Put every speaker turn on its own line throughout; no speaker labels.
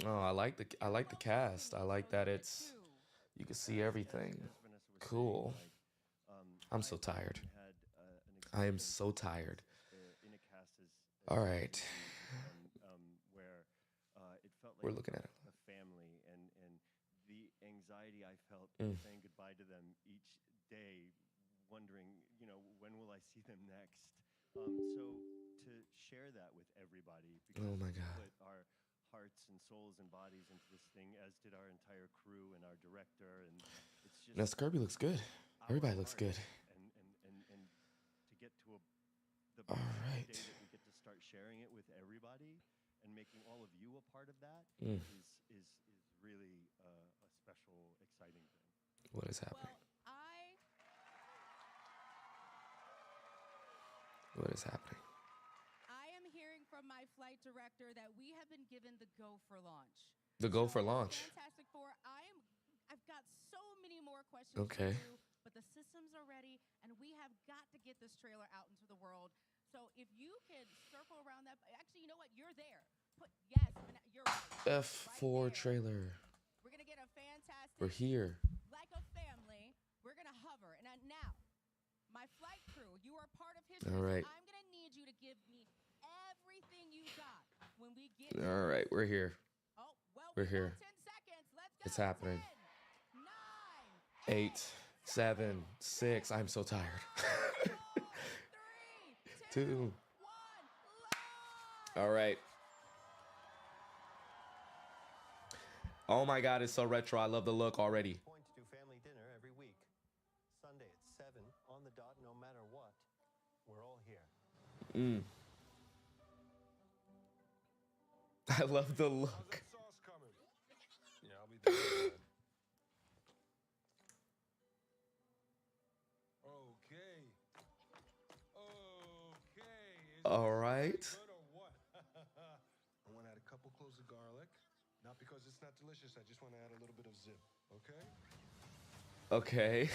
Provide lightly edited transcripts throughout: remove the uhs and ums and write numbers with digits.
Oh, I like the cast. I like that it's you can see everything. Cool. I'm so tired. I am so tired. All right. We're looking at it. Mm. Oh my God. Now Scurby looks good. Everybody looks good. All right. Mm. What is happening? What is happening?
I am hearing from my flight director that we have been given the go for launch.
The go for launch.
Fantastic Four. I've got so many more questions
Okay.
for you, but the systems are ready, and we have got to get this trailer out into the world. So if you can circle around that, actually, you know what? You're there. Yes, you're right.
F4
right
trailer.
We're gonna get a fantastic.
We're here.
Like a family, we're gonna hover, and now. My flight crew, you are part of history.
All right.
So I'm going to need you to give me everything you got when we get
All right, we're here.
Oh, well,
we're here.
10 seconds. Let's go.
It's happening.
10, 9,
8, 7, 6. I'm so tired.
4, 3, 2, 1.
All right. Oh my God, it's so retro. I love the look already.
Point to do family dinner every week. Sunday at 7 on the dot, no matter what. We're all here.
I love the look.
Sauce coming? Yeah, I'll be there. Okay.
All right.
I want to add a couple cloves of garlic. Not because it's not delicious. I just want to add a little bit of zip. Okay?
Okay.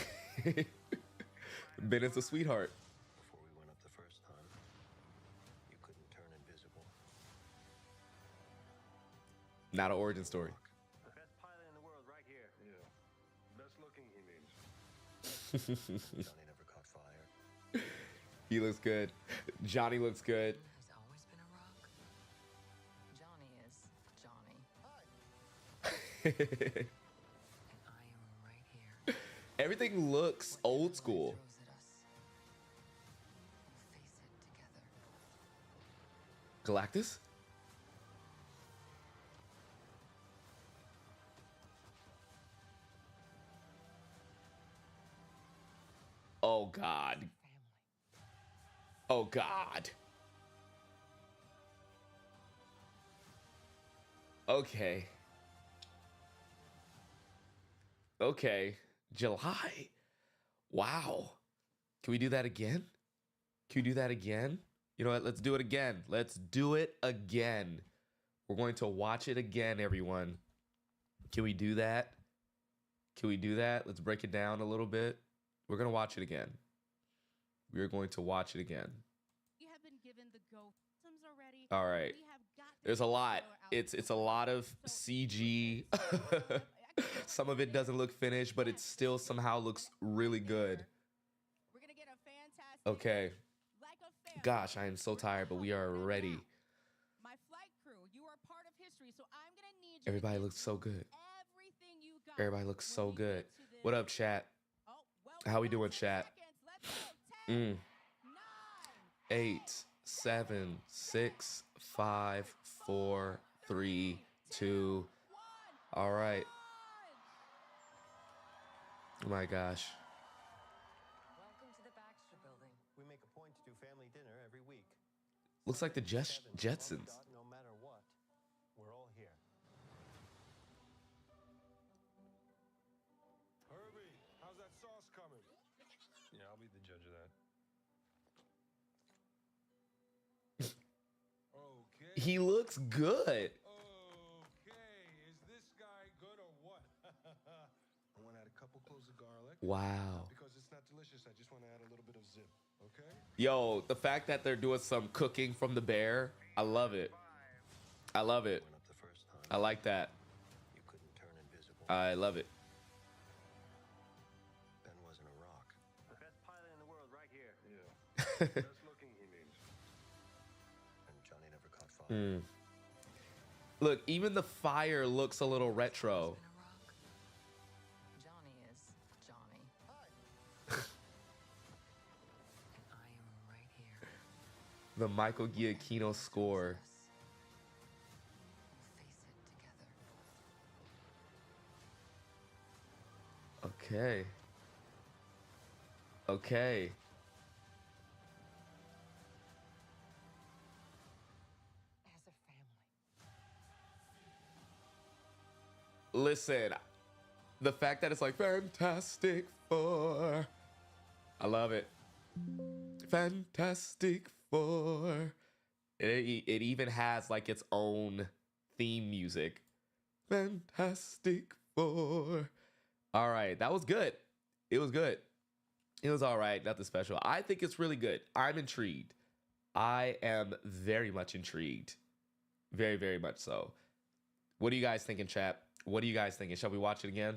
Ben is a sweetheart.
Before we went up the first time, you couldn't turn invisible.
Not an origin story.
The best pilot in the world right here.
Yeah. Best looking, he means.
Johnny never caught fire.
He looks good. Johnny looks good.
Has always been a rock. Johnny is Johnny. And I am right here.
Everything looks old school.
Throws at us. We'll face it together.
Galactus? Oh God.
Family.
Oh God. Okay. Okay. July. Wow. Can we do that again? Can we do that again? You know what? Let's do it again. Let's do it again. We're going to watch it again, everyone. Can we do that? Can we do that? Let's break it down a little bit. We're going to watch it again. We're going to watch it again.
We have been given the go. Systems are ready.
All right.
We have got to
There's a
get the
lot.
trailer out
It's a lot of CG. Some of it doesn't look finished, but it still somehow looks really good.
We're gonna get a fantastic.
Okay.
Like a family.
Gosh, I am so tired, but we are ready.
My flight crew, you are part of history, so I'm gonna need you.
Everybody
to give
looks so good.
everything you got
Everybody looks
when
so
we
good.
get to this-
What up, chat?
Oh, well,
How we
got
doing,
10
chat?
seconds. Let's go. 10, 9,
8, 7, 6, 5, 4, 3, 2.
1.
All right. Oh my gosh.
Welcome to the Baxter Building.
We make a point to do family dinner every week.
Looks like the
7 on the
Jetsons.
dot, no matter what. We're all here.
Herbie, how's that sauce coming? Yeah, I'll be the judge of that. Okay.
He looks good.
Okay, is this guy good or what? I want to add a couple cloves of garlic.
Wow.
Because it's not delicious, I just want to add a little bit of zip. Okay?
Yo, the fact that they're doing some cooking from the bear, I love it. I love it.
Went up the first time.
I like that.
You couldn't turn invisible.
I love it.
Ben wasn't a rock.
The best pilot in the world right here.
Yeah. Best looking, he means.
And Johnny never caught fire.
Look, even the fire looks a little retro.
Been a rock. Johnny is Johnny. And I am right here.
The Michael Giacchino score.
We'll face it together.
Okay. Okay.
As a family.
Listen, the fact that it's like Fantastic Four. I love it. Fantastic Four. It even has like its own theme music. Fantastic Four. All right, that was good. It was good. It was all right, nothing special. I think it's really good. I'm intrigued. I am very much intrigued. Very, very much so. What are you guys thinking, chat? What are you guys thinking? Shall we watch it again?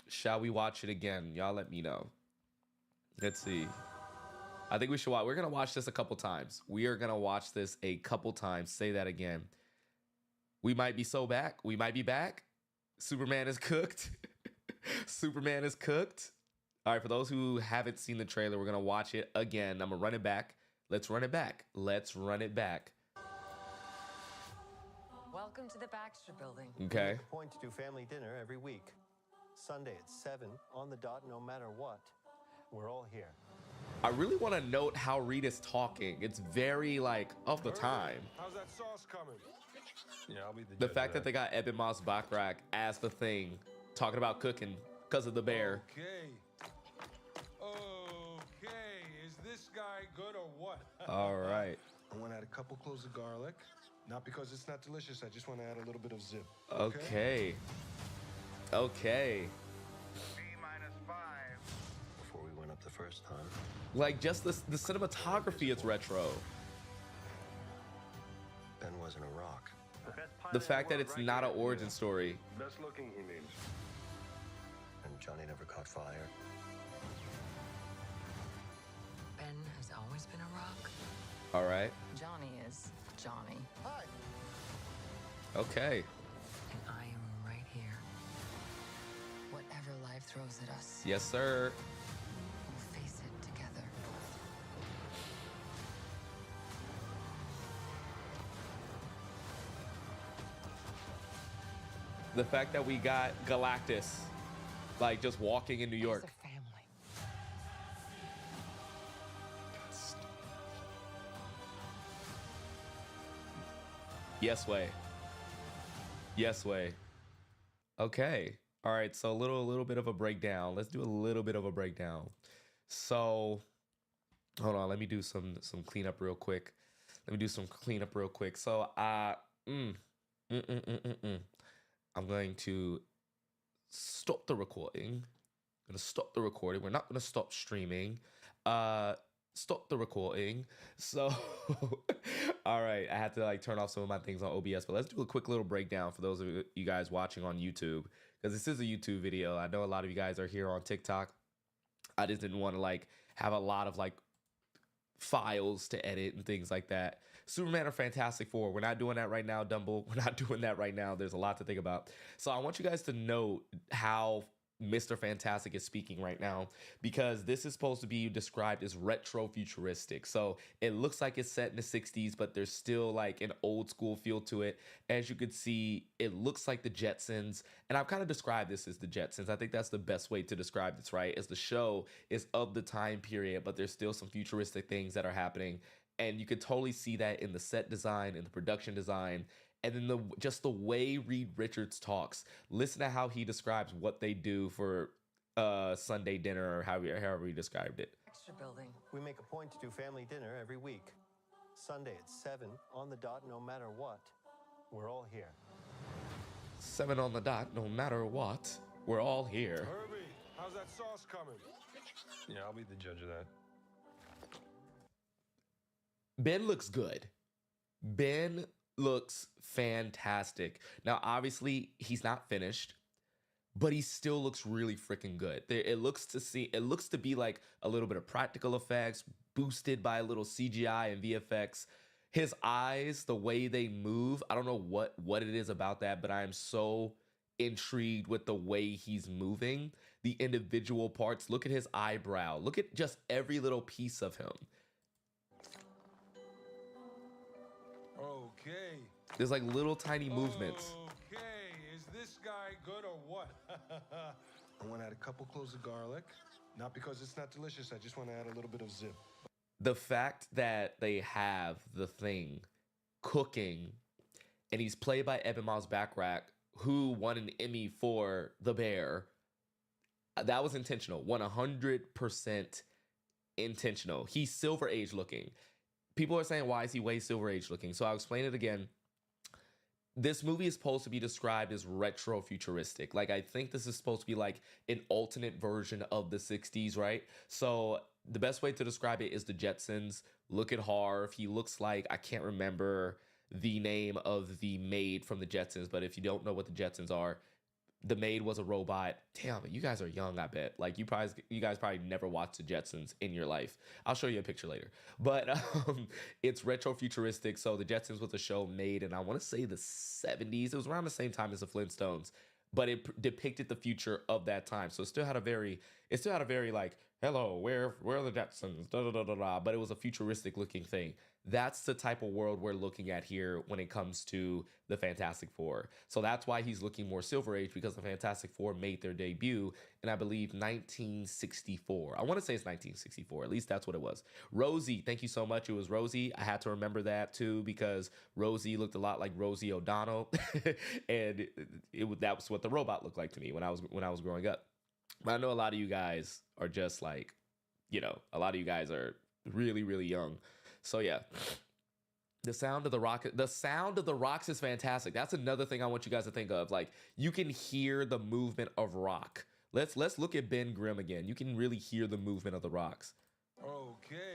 Shall we watch it again? Y'all let me know. Let's see. I think we should watch. We're going to watch this a couple times. We are going to watch this a couple times. Say that again. We might be so back. We might be back. Superman is cooked. Superman is cooked. All right, for those who haven't seen the trailer, we're going to watch it again. I'm going to run it back. Let's run it back. Let's run it back.
Welcome to the Baxter Building.
Okay.
Make a point to do family dinner every week. Sunday at 7 on the dot, no matter what. We're all here.
I really want to note how Reed is talking. It's very, like, of the time.
How's that sauce coming? Yeah, I'll be the
The
judge
fact
of
that they got Eben Moss Backrack as the thing, talking about cooking because of the bear.
Okay. Okay. Is this guy good or what?
All right.
I want to add a couple cloves of garlic. Not because it's not delicious. I just want to add a little bit of zip.
Okay. Okay.
B-5.
Before we went up the first time,
Like, just the cinematography is retro.
Ben wasn't a rock.
The best pilot
The
in
fact that
world
it's
right
not
here.
an origin story.
Best looking, he means.
And Johnny never caught fire.
Ben has always been a rock.
All right.
Johnny is Johnny.
Okay.
And I am right here. Whatever life throws at us,
Yes, sir.
we'll face it together.
The fact that we got Galactus, like, just walking in New York.
As a family.
Yes way. Yes way. Okay. All right. So a little bit of a breakdown. Let's do a little bit of a breakdown. So hold on. Let me do some cleanup real quick. So I'm going to stop the recording. We're not going to stop streaming. Stop the recording. So, all right, I had to like turn off some of my things on OBS, but let's do a quick little breakdown for those of you guys watching on YouTube, because this is a YouTube video. I know a lot of you guys are here on TikTok. I just didn't want to like have a lot of like files to edit and things like that. Superman or Fantastic Four, we're not doing that right now, Dumble. We're not doing that right now. There's a lot to think about. So I want you guys to note how Mr. Fantastic is speaking right now, because this is supposed to be described as retro-futuristic. So it looks like it's set in the 60s, but there's still like an old school feel to it. As you could see, it looks like the Jetsons, and I've kind of described this as the Jetsons. I think that's the best way to describe this, right? As the show is of the time period, but there's still some futuristic things that are happening, and you could totally see that in the set design and the production design. And then just the way Reed Richards talks. Listen to how he describes what they do for Sunday dinner, or however he described it.
Baxter Building.
We make a point to do family dinner every week. Sunday at 7 on the dot, no matter what. We're all here.
7 on the dot, no matter what. We're all here.
Herbie, how's that sauce coming? Yeah, I'll be the judge of that.
Ben looks good. Ben looks fantastic. Now, obviously, he's not finished, but he still looks really freaking good. It looks to be like a little bit of practical effects boosted by a little CGI and VFX. His eyes, the way they move, I don't know what it is about that, but I am so intrigued with the way he's moving. The individual parts. Look at his eyebrow. Look at just every little piece of him.
Okay.
There's like little tiny movements.
Okay, is this guy good or what? I want to add a couple cloves of garlic. Not because it's not delicious, I just want to add a little bit of zip.
The fact that they have the thing cooking, and he's played by Eben Miles Backrack, who won an Emmy for The Bear, that was intentional. 100% intentional. He's Silver Age looking. People are saying, why is he way Silver Age looking? So I'll explain it again. This movie is supposed to be described as retro-futuristic. Like, I think this is supposed to be like an alternate version of the 60s, right? So the best way to describe it is the Jetsons. Look at Harv. He looks like, I can't remember the name of the maid from the Jetsons, but if you don't know what the Jetsons are, the maid was a robot. Damn, you guys are young, I bet. Like, you guys probably never watched the Jetsons in your life. I'll show you a picture later. But it's retro-futuristic. So the Jetsons was a show made in, I want to say, the 70s. It was around the same time as the Flintstones. But it depicted the future of that time. So it still had a very like, hello, where are the Jetsons? Da, da, da, da, da. But it was a futuristic looking thing. That's the type of world we're looking at here when it comes to the Fantastic Four. So that's why he's looking more Silver Age, because the Fantastic Four made their debut in, I believe, 1964. I want to say it's 1964. At least that's what it was. Rosie, thank you so much. It was Rosie. I had to remember that too, because Rosie looked a lot like Rosie O'Donnell. And that was what the robot looked like to me when I was growing up. But I know a lot of you guys are just like, a lot of you guys are really, really young. So yeah, the sound of the rocks is fantastic. That's another thing I want you guys to think of. Like, you can hear the movement of rock. Let's look at Ben Grimm again. You can really hear the movement of the rocks.
Okay.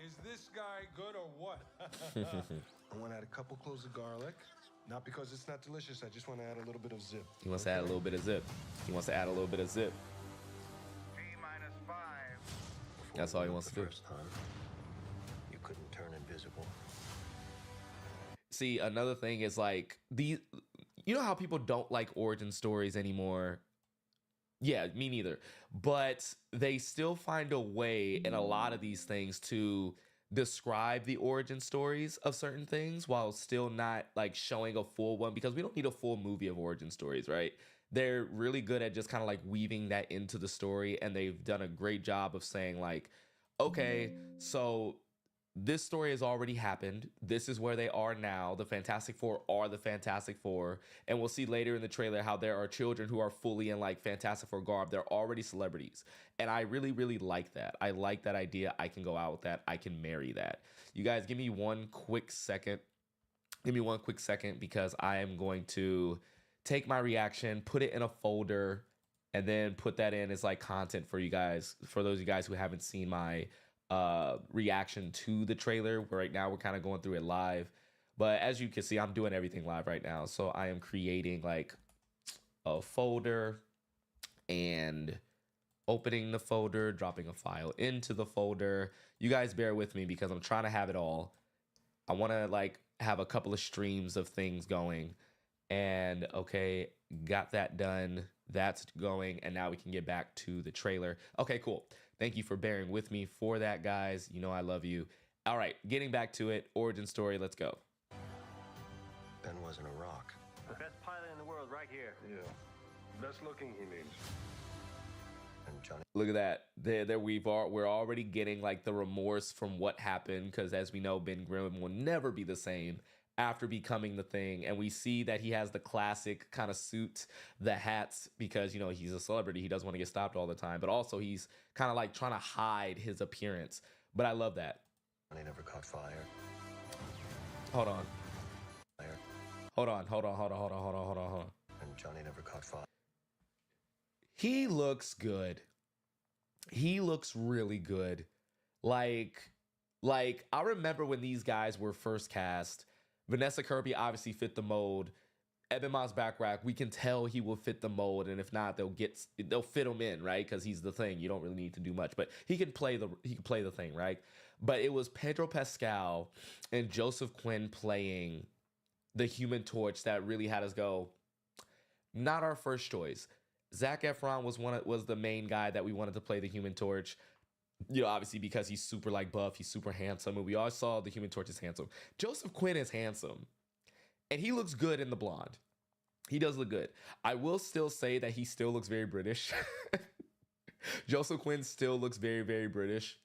Is this guy good or what? I want to add a couple cloves of garlic. Not because it's not delicious, I just want to add a little bit of zip.
He wants to add a little bit of zip.
T-5.
That's all he wants to do.
First time, you couldn't turn invisible.
See, another thing is like you know how people don't like origin stories anymore? Yeah, me neither. But they still find a way in a lot of these things to describe the origin stories of certain things while still not like showing a full one, because we don't need a full movie of origin stories, right? They're really good at just kind of like weaving that into the story, and they've done a great job of saying like, okay, so this story has already happened. This is where they are now. The Fantastic Four are the Fantastic Four. And we'll see later in the trailer how there are children who are fully in like Fantastic Four garb. They're already celebrities. And I really, really like that. I like that idea. I can go out with that. I can marry that. You guys, give me one quick second. Because I am going to take my reaction, put it in a folder, and then put that in as like content for you guys. For those of you guys who haven't seen my reaction to the trailer. Right now we're kind of going through it live, but as you can see, I'm doing everything live right now. So I am creating like a folder and opening the folder, dropping a file into the folder. You guys bear with me because I'm trying to have it all. I want to like have a couple of streams of things going, and okay, got that done. That's going, and now we can get back to the trailer. Okay, cool. Thank you for bearing with me for that, guys. You know I love you. All right, getting back to it. Origin story, let's go.
Ben wasn't a rock.
The best pilot in the world right here.
Yeah. Best looking, he means.
And Johnny
Look at that. We're already getting like the remorse from what happened, because as we know, Ben Grimm will never be the same after becoming the Thing. And we see that he has the classic kind of suit, the hats, because he's a celebrity. He doesn't want to get stopped all the time, but also he's kind of like trying to hide his appearance. But I love that.
never caught fire.
Hold on.
Fire.
Hold on.
And Johnny never caught fire.
He looks good. He looks really good. Like, like I remember when these guys were first cast, Vanessa Kirby obviously fit the mold. Eben Moss Backrack, we can tell he will fit the mold, and if not, they'll fit him in, right? Because he's the thing. You don't really need to do much, but he can play the thing, right? But it was Pedro Pascal and Joseph Quinn playing the Human Torch that really had us go. Not our first choice. Zac Efron was the main guy that we wanted to play the Human Torch. You know, obviously because he's super like buff, he's super handsome, and we all saw the Human Torch is handsome. Joseph Quinn is handsome. And he looks good in the blonde. He does look good. I will still say that he still looks very British. Joseph Quinn still looks very, very British.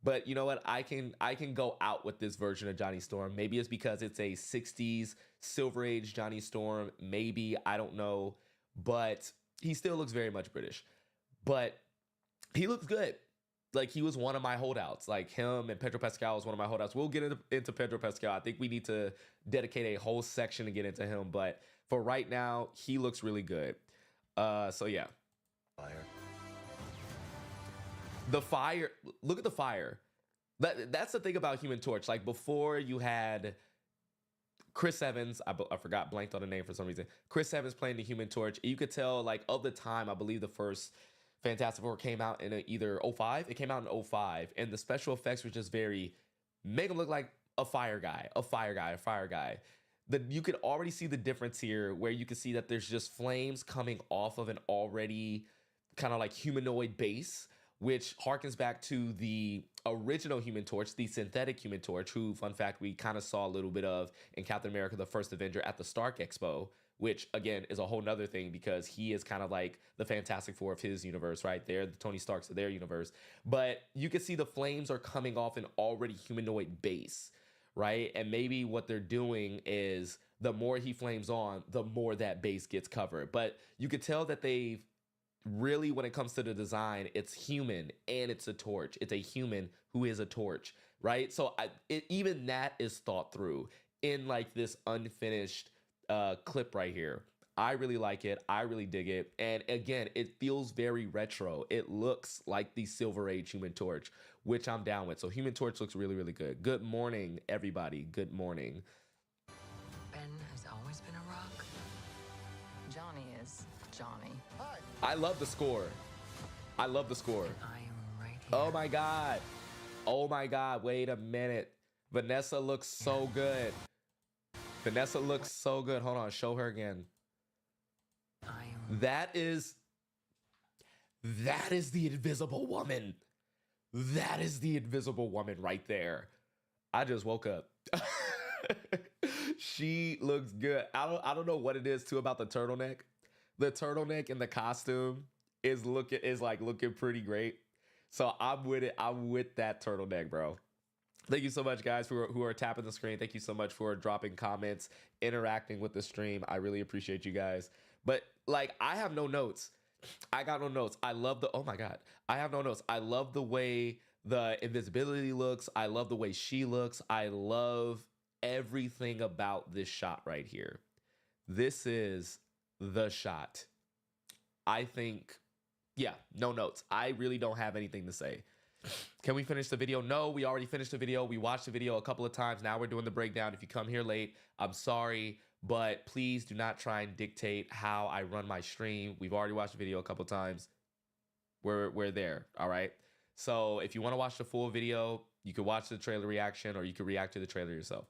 But you know what? I can go out with this version of Johnny Storm. Maybe it's because it's a 60s Silver Age Johnny Storm. Maybe, I don't know. But he still looks very much British. But he looks good. Like, he was one of my holdouts. Like, him and Pedro Pascal was one of my holdouts. We'll get into Pedro Pascal. I think we need to dedicate a whole section to get into him. But for right now, he looks really good. So, yeah.
Fire.
The fire. Look at the fire. That's the thing about Human Torch. Like, before you had Chris Evans. I forgot, blanked on the name for some reason. Chris Evans playing the Human Torch. You could tell, like, of the time, I believe the first Fantastic Four came out in either 05. It came out in 05. And the special effects were just make him look like a fire guy. You could already see the difference here, where you can see that there's just flames coming off of an already kind of like humanoid base, which harkens back to the original Human Torch, the synthetic Human Torch, who, fun fact, we kind of saw a little bit of in Captain America, the First Avenger at the Stark Expo, which, again, is a whole nother thing because he is kind of like the Fantastic Four of his universe, right? They're the Tony Starks of their universe. But you can see the flames are coming off an already humanoid base, right? And maybe what they're doing is the more he flames on, the more that base gets covered. But you could tell that they've really, when it comes to the design, it's human and it's a torch. It's a human who is a torch, right? So even that is thought through in like this unfinished clip right here. I really like it. I really dig it. And again, it feels very retro. It looks like the Silver Age Human Torch, which I'm down with. So Human Torch looks really, really good. Good morning, everybody. Good morning.
Ben has always been a rock. Johnny is Johnny.
I love the score. I love the score.
I am right here.
Oh my God. Oh my God. Wait a minute. Vanessa looks so good. Vanessa looks so good. Hold on. Show her again.
I am.
That is the Invisible Woman. That is the Invisible Woman right there. I just woke up. She looks good. I don't know what it is too about the turtleneck. The turtleneck and the costume is looking pretty great. So I'm with it. I'm with that turtleneck, bro. Thank you so much, guys, who are tapping the screen. Thank you so much for dropping comments, interacting with the stream. I really appreciate you guys. But like, I have no notes. I got no notes. I love the, oh my God. I have no notes. I love the way the invisibility looks. I love the way she looks. I love everything about this shot right here. This is the shot. I think, yeah, no notes. I really don't have anything to say. Can we finish the video? No, we already finished the video. We watched the video a couple of times. Now we're doing the breakdown. If you come here late, I'm sorry, but please do not try and dictate how I run my stream. We've already watched the video a couple of times. We're there, all right? So if you want to watch the full video, you can watch the trailer reaction or you can react to the trailer yourself.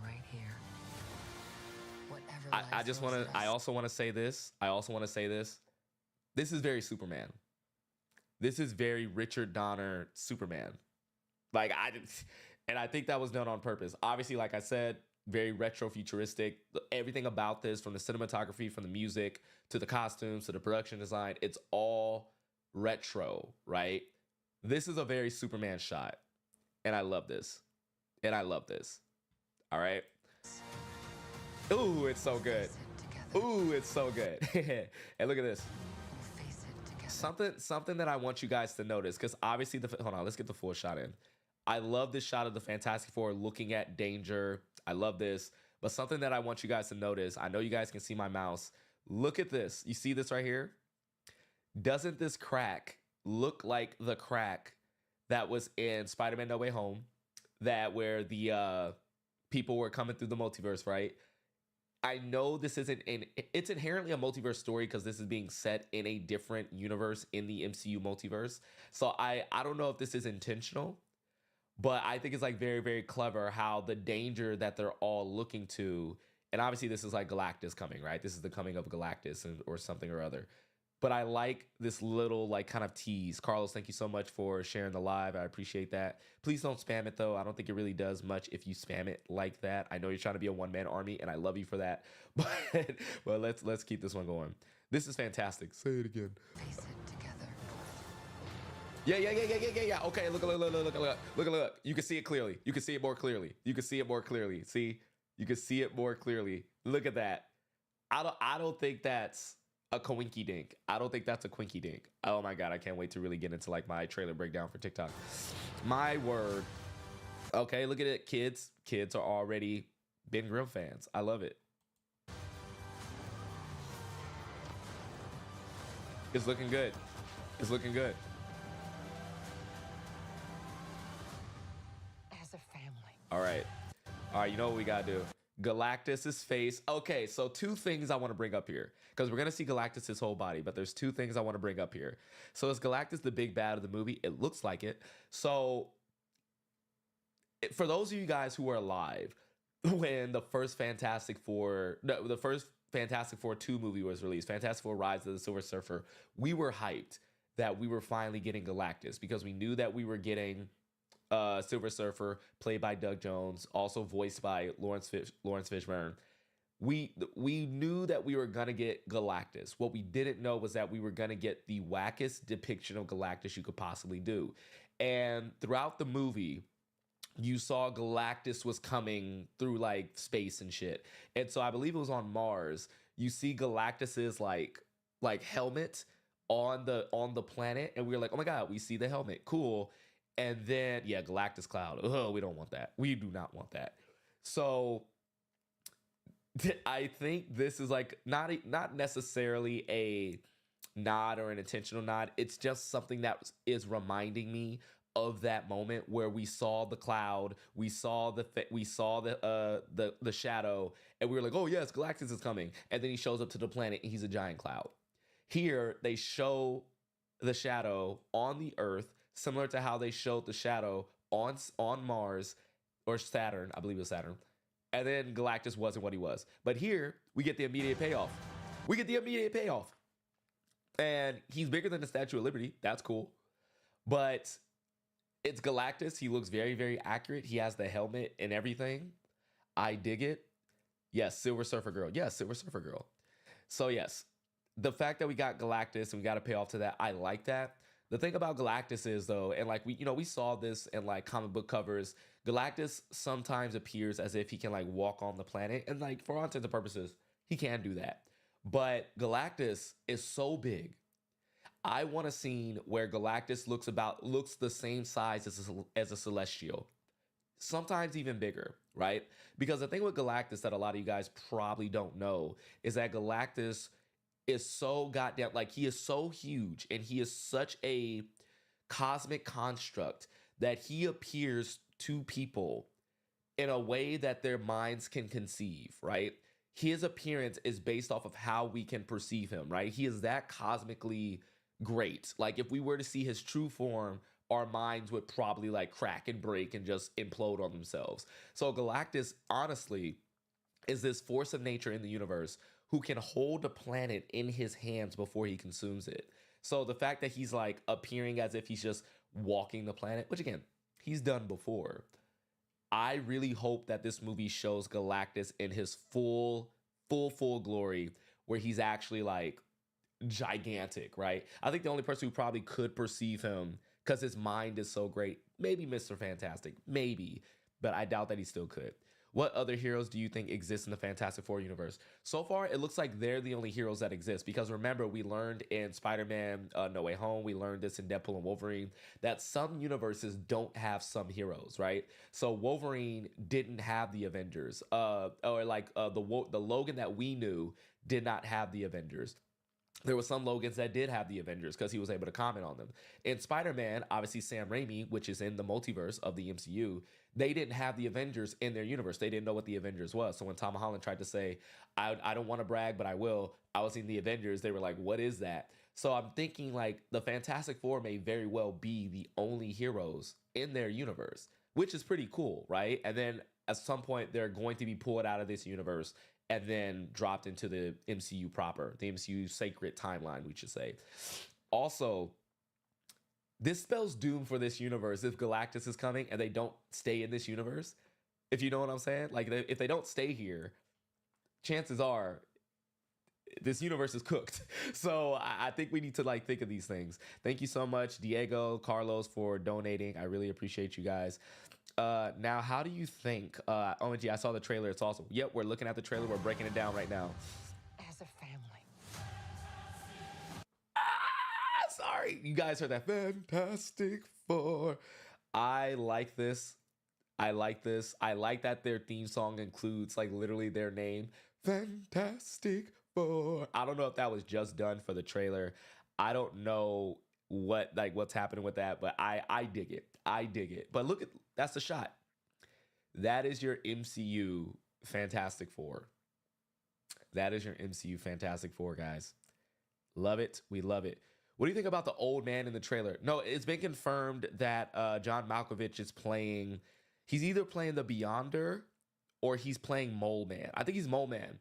Right here. Whatever
I just want to, I also want to say this. This is very Superman. This is very Richard Donner Superman. Like, I think that was done on purpose. Obviously, like I said, very retro-futuristic. Everything about this, from the cinematography, from the music, to the costumes, to the production design, it's all retro, right? This is a very Superman shot. And I love this. All right? Ooh, it's so good. Ooh, it's so good. And look at this. Something that I want you guys to notice, because obviously hold on, let's get the full shot in. I love this shot of the Fantastic Four looking at danger. I love this. But something that I want you guys to notice, I know you guys can see my mouse. Look at this. You see this right here? Doesn't this crack look like the crack that was in Spider-Man No Way Home, that where the people were coming through the multiverse, right? I know this isn't it's inherently a multiverse story because this is being set in a different universe in the MCU multiverse. So I don't know if this is intentional, but I think it's like very, very clever how the danger that they're all looking to, and obviously this is like Galactus coming, right? This is the coming of Galactus or something or other. But I like this little like kind of tease. Carlos, thank you so much for sharing the live. I appreciate that. Please don't spam it though. I don't think it really does much if you spam it like that. I know you're trying to be a one-man army, and I love you for that. But let's keep this one going. This is fantastic. Say it again.
Face it together.
Yeah. Okay, look. You can see it clearly. You can see it more clearly. You can see it more clearly. See? You can see it more clearly. Look at that. I don't think that's a coinky dink. I don't think that's a quinky dink. Oh my God, I can't wait to really get into like my trailer breakdown for TikTok. My word. Okay, look at it, kids. Kids are already Ben Grimm fans. I love it. It's looking good. It's looking good.
As a family.
All right, you know what we gotta do? Galactus's face. Okay, so two things I want to bring up here because we're gonna see Galactus's whole body, but there's two things I want to bring up here. So is Galactus the big bad of the movie? It looks like it. So for those of you guys who were alive when the first Fantastic Four 2 movie was released, Fantastic Four Rise of the Silver Surfer, we were hyped that we were finally getting Galactus because we knew that we were getting Silver Surfer, played by Doug Jones, also voiced by Lawrence Fishburne. We knew that we were gonna get Galactus. What we didn't know was that we were gonna get the wackest depiction of Galactus you could possibly do. And throughout the movie, you saw Galactus was coming through like space and shit. And so I believe it was on Mars. You see Galactus's like helmet on the planet, and we were like, oh my God, we see the helmet, cool. And then, yeah, Galactus Cloud. Oh, we don't want that. We do not want that. So I think this is like not necessarily a nod or an intentional nod. It's just something that is reminding me of that moment where we saw the cloud, we saw the shadow, and we were like, oh yes, Galactus is coming. And then he shows up to the planet and he's a giant cloud. Here they show the shadow on the Earth, similar to how they showed the shadow on Mars or Saturn, I believe it was Saturn. And then Galactus wasn't what he was. But here, we get the immediate payoff. And he's bigger than the Statue of Liberty. That's cool. But it's Galactus. He looks very, very accurate. He has the helmet and everything. I dig it. Yes, Silver Surfer Girl. Yes, Silver Surfer Girl. So yes, the fact that we got Galactus and we got to pay off to that, I like that. The thing about Galactus is though, and like we saw this in like comic book covers, Galactus sometimes appears as if he can like walk on the planet, and like for all intents and purposes, he can do that. But Galactus is so big. I want a scene where Galactus looks the same size as a Celestial, sometimes even bigger, right? Because the thing with Galactus that a lot of you guys probably don't know is that Galactus is so goddamn, like, he is so huge and he is such a cosmic construct that he appears to people in a way that their minds can conceive, right? His appearance is based off of how we can perceive him, right? He is that cosmically great. Like, if we were to see his true form, our minds would probably like crack and break and just implode on themselves. So Galactus, honestly, is this force of nature in the universe who can hold a planet in his hands before he consumes it. So the fact that he's like appearing as if he's just walking the planet, which again, he's done before. I really hope that this movie shows Galactus in his full glory, where he's actually like gigantic, right? I think the only person who probably could perceive him, because his mind is so great, maybe Mr. Fantastic, maybe, but I doubt that he still could. What other heroes do you think exist in the Fantastic Four universe? So far, it looks like they're the only heroes that exist, because remember, we learned in Spider-Man No Way Home, we learned this in Deadpool and Wolverine, that some universes don't have some heroes, right? So Wolverine didn't have the Avengers, or like the Logan that we knew did not have the Avengers. there were some Logans that did have the Avengers because he was able to comment on them. In Spider-Man, obviously Sam Raimi, which is in the multiverse of the MCU, they didn't have the Avengers in their universe. They didn't know what the Avengers was. So when Tom Holland tried to say, I don't want to brag, but I will, I was in the Avengers, they were like, what is that? So I'm thinking like the Fantastic Four may very well be the only heroes in their universe, which is pretty cool, right? And then at some point, they're going to be pulled out of this universe and then dropped into the MCU proper, the MCU sacred timeline, we should say. Also, this spells doom for this universe if Galactus is coming and they don't stay in this universe. If you know what I'm saying? Like, if they don't stay here, chances are this universe is cooked. So I think we need to like think of these things. Thank you so much, Diego, Carlos, for donating. I really appreciate you guys. Now, how do you think? OMG, I saw the trailer. It's awesome. Yep, we're looking at the trailer. We're breaking it down right now.
As a family.
Sorry, you guys heard that. Fantastic Four. I like this. I like this. I like that their theme song includes like literally their name. Fantastic Four. I don't know if that was just done for the trailer. I don't know what's happening with that, but I dig it. I dig it. But look at that's the shot. That is your MCU Fantastic Four. That is your MCU Fantastic Four, guys. Love it. We love it. What do you think about the old man in the trailer? No, it's been confirmed that John Malkovich is playing. He's either playing the Beyonder or he's playing Mole Man. I think he's Mole Man.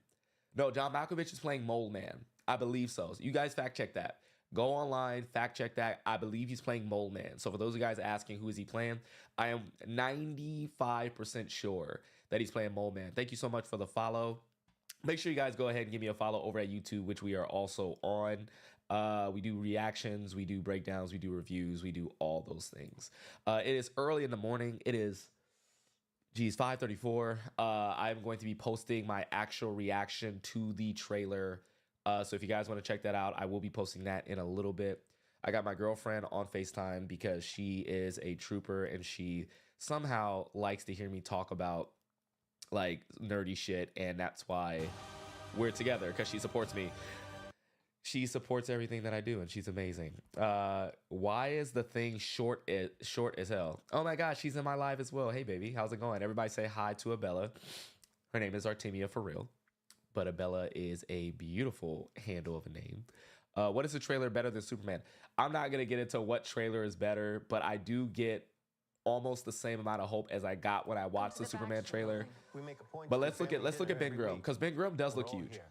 No, John Malkovich is playing Mole Man. I believe so. You guys fact check that. Go online, fact check that. I believe he's playing Mole Man. So for those of you guys asking who is he playing, I am 95% sure that he's playing Mole Man. Thank you so much for the follow. Make sure you guys go ahead and give me a follow over at YouTube, which we are also on. We do reactions, we do breakdowns, we do reviews, we do all those things. It is early in the morning. It is 5:34. I'm going to be posting my actual reaction to the trailer. So if you guys want to check that out, I will be posting that in a little bit. I got my girlfriend on FaceTime because she is a trooper and she somehow likes to hear me talk about like nerdy shit, and that's why we're together, because she supports me. She supports everything that I do, and she's amazing. Why is the thing short as hell? Oh my gosh, she's in my live as well. Hey baby, how's it going? Everybody say hi to Abella. Her name is Artemia for real, but Abella is a beautiful handle of a name. What is the trailer better than Superman? I'm not gonna get into what trailer is better, but I do get almost the same amount of hope as I got when I watched the Superman trailer.
We make a point
But
to
let's look
family
at
dinner
Ben
every
Grimm,
week.
because Ben Grimm does look
We're all
huge.
here.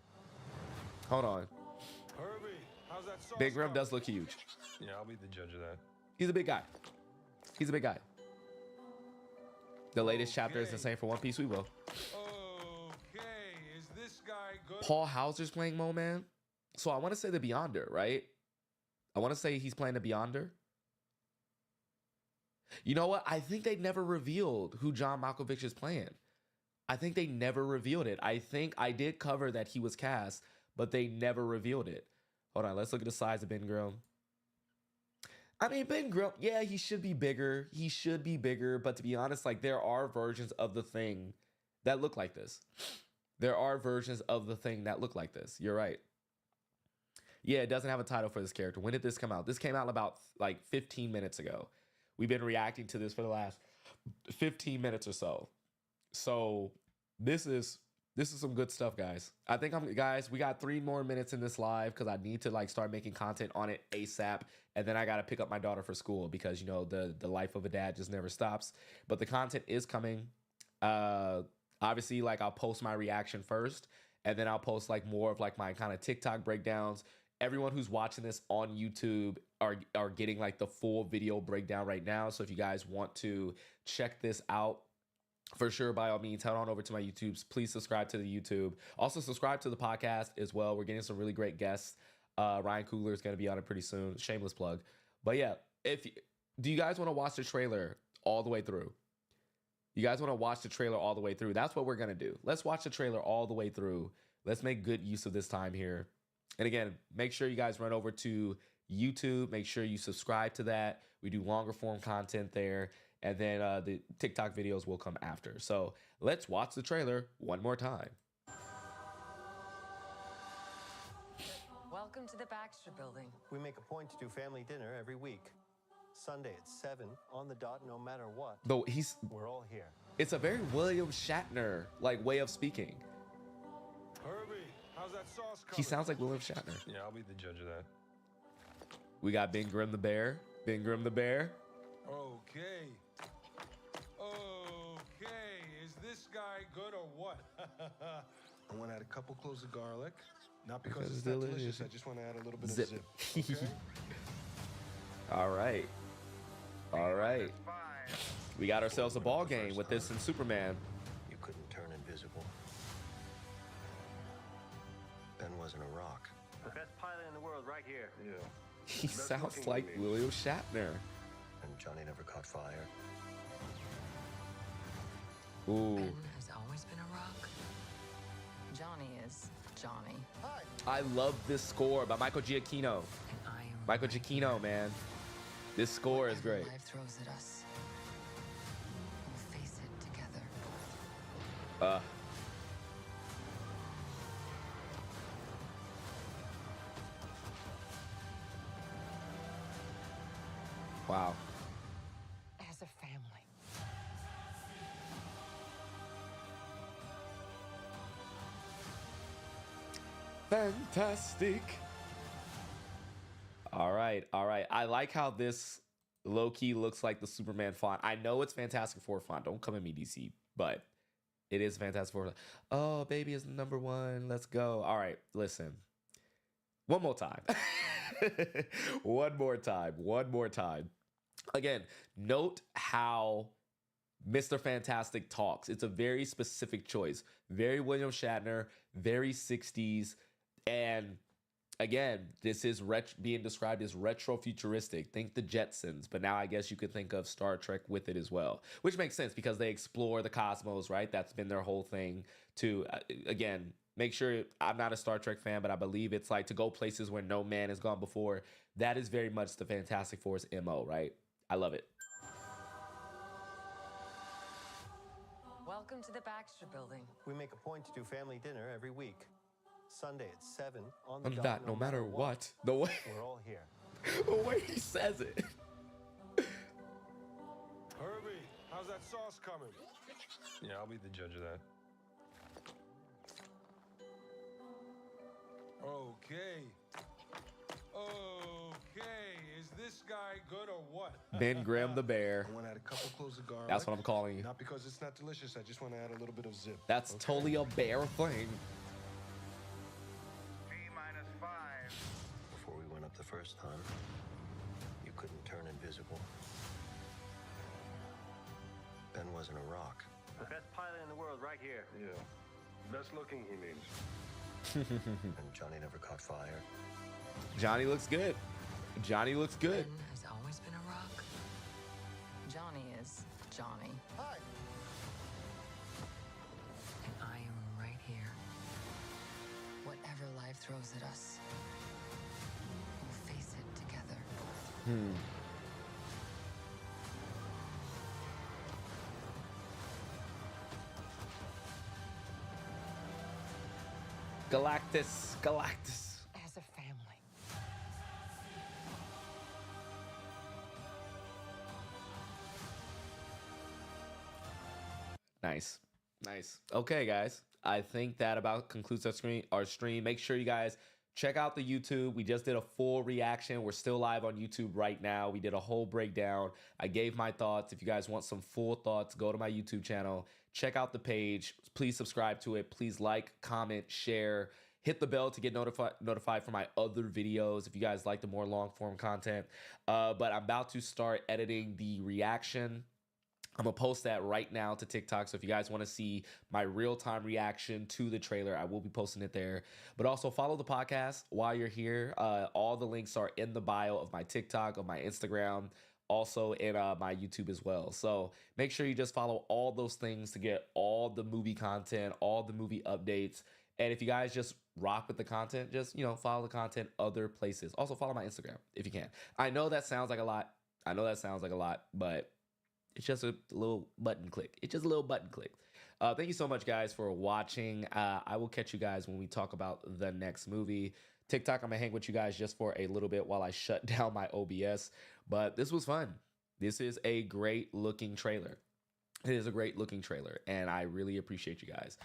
Hold on,
Herbie, how's that sauce
Ben Grimm
coming?
does look huge.
Yeah, I'll be the judge of that.
He's a big guy. He's a big guy. The latest chapter is the same for One Piece. We will.
Okay, is this guy good?
Paul Hauser's playing Mo Man. So I want to say the Beyonder, right? I want to say he's playing the Beyonder. You know what? I think they never revealed who John Malkovich is playing. I think they never revealed it. I think I did cover that he was cast, but they never revealed it. Hold on, let's look at the size of Ben Grimm. I mean, Ben Grimm, yeah, he should be bigger. He should be bigger, but to be honest, like there are versions of the Thing that look like this. There are versions of the Thing that look like this. You're right. Yeah, it doesn't have a title for this character. When did this come out? This came out about like 15 minutes ago. We've been reacting to this for the last 15 minutes or so. So this is some good stuff, guys. I think guys, we got 3 more minutes in this live because I need to like start making content on it ASAP. And then I got to pick up my daughter for school because, you know, the life of a dad just never stops. But the content is coming. Obviously, like I'll post my reaction first, and then I'll post like more of like my kind of TikTok breakdowns. Everyone who's watching this on YouTube are getting like the full video breakdown right now. So if you guys want to check this out, for sure, by all means, head on over to my YouTubes. Please subscribe to the YouTube. Also, subscribe to the podcast as well. We're getting some really great guests. Ryan Coogler is going to be on it pretty soon. Shameless plug. But yeah, do you guys want to watch the trailer all the way through? You guys want to watch the trailer all the way through? That's what we're going to do. Let's watch the trailer all the way through. Let's make good use of this time here. And again, make sure you guys run over to YouTube. Make sure you subscribe to that. We do longer form content there. And then the TikTok videos will come after. So let's watch the trailer one more time.
Welcome to the Baxter Building.
We make a point to do family dinner every week. Sunday at 7 on the dot, no matter what.
Though
We're all here.
it's a very William Shatner like way of speaking.
Herbie, how's that sauce coming?
He sounds like William Shatner.
Yeah, I'll be the judge of that.
We got Ben Grimm the bear. Ben Grimm the bear.
Okay. Okay, is this guy good or what? I want to add a couple cloves of garlic. Not because it's not delicious, I just want to add a little bit
Zip.
of zip. Okay?
All right. All right.
5.
We got ourselves a ball game with this and Superman.
You couldn't turn invisible. Ben wasn't a rock.
The best pilot in the world right here.
Yeah.
He
Best
sounds
looking
like
movie.
William Shatner.
And Johnny never caught fire.
Ooh.
Ben has always been a rock. Johnny is Johnny.
I love this score by Michael Giacchino.
And I am
Michael
right
Giacchino,
here.
man. This score is
Whatever
great.
life throws at us, we'll face it together.
Wow.
As a family.
Fantastic. All right, all right. I like how this low-key looks like the Superman font. I know it's Fantastic Four font. Don't come at me, DC, but it is Fantastic Four. Oh, baby is number one. Let's go. All right, listen. One more time. One more time. One more time. Again, note how Mr. Fantastic talks. It's a very specific choice. Very William Shatner, very 60s. And again, this is being described as retro-futuristic. Think the Jetsons, but now I guess you could think of Star Trek with it as well, which makes sense because they explore the cosmos, right? That's been their whole thing to, again, make sure I'm not a Star Trek fan, but I believe it's like to go places where no man has gone before. That is very much the Fantastic Four's MO, right? I love it.
Welcome to the Baxter Building.
We make a point to do family dinner every week. Sunday at 7 on the
On
dot,
that, no matter what. The way,
We're all here.
the way he says it.
Herbie, how's that sauce coming? Yeah, I'll be the judge of that. Okay. Okay, is this guy good or what?
Ben Grimm the bear.
I want to add a couple cloves of garlic.
That's what I'm calling you.
Not because it's not delicious, I just want to add a little bit of zip.
That's
Okay?
totally a bear thing.
T-5.
Before we went up the first time, you couldn't turn invisible. Ben wasn't a rock.
The best pilot in the world right here.
Yeah. Best looking, he means.
And Johnny never caught fire.
Johnny looks good. Johnny looks good.
Ben has always been a rock. Johnny is Johnny. And I am right here. Whatever life throws at us, we'll face it together.
Galactus. Galactus.
As a family.
Nice. Nice. Okay, guys. I think that about concludes our stream. Make sure you guys check out the YouTube. We just did a full reaction. We're still live on YouTube right now. We did a whole breakdown. I gave my thoughts. If you guys want some full thoughts, go to my YouTube channel. Check out the page. Please subscribe to it. Please like, comment, share. Hit the bell to get notified for my other videos if you guys like the more long form content. But I'm about to start editing the reaction. I'm gonna post that right now to TikTok. So if you guys want to see my real-time reaction to the trailer, I will be posting it there. But also follow the podcast while you're here. All the links are in the bio of my TikTok, of my Instagram, also in my YouTube as well. So make sure you just follow all those things to get all the movie content, all the movie updates. And if you guys just rock with the content, just, follow the content other places. Also follow my Instagram if you can. I know that sounds like a lot. But it's just a little button click. It's just a little button click. Thank you so much, guys, for watching. I will catch you guys when we talk about the next movie. TikTok, I'm gonna hang with you guys just for a little bit while I shut down my OBS. But this was fun. This is a great looking trailer. It is a great looking trailer, and I really appreciate you guys.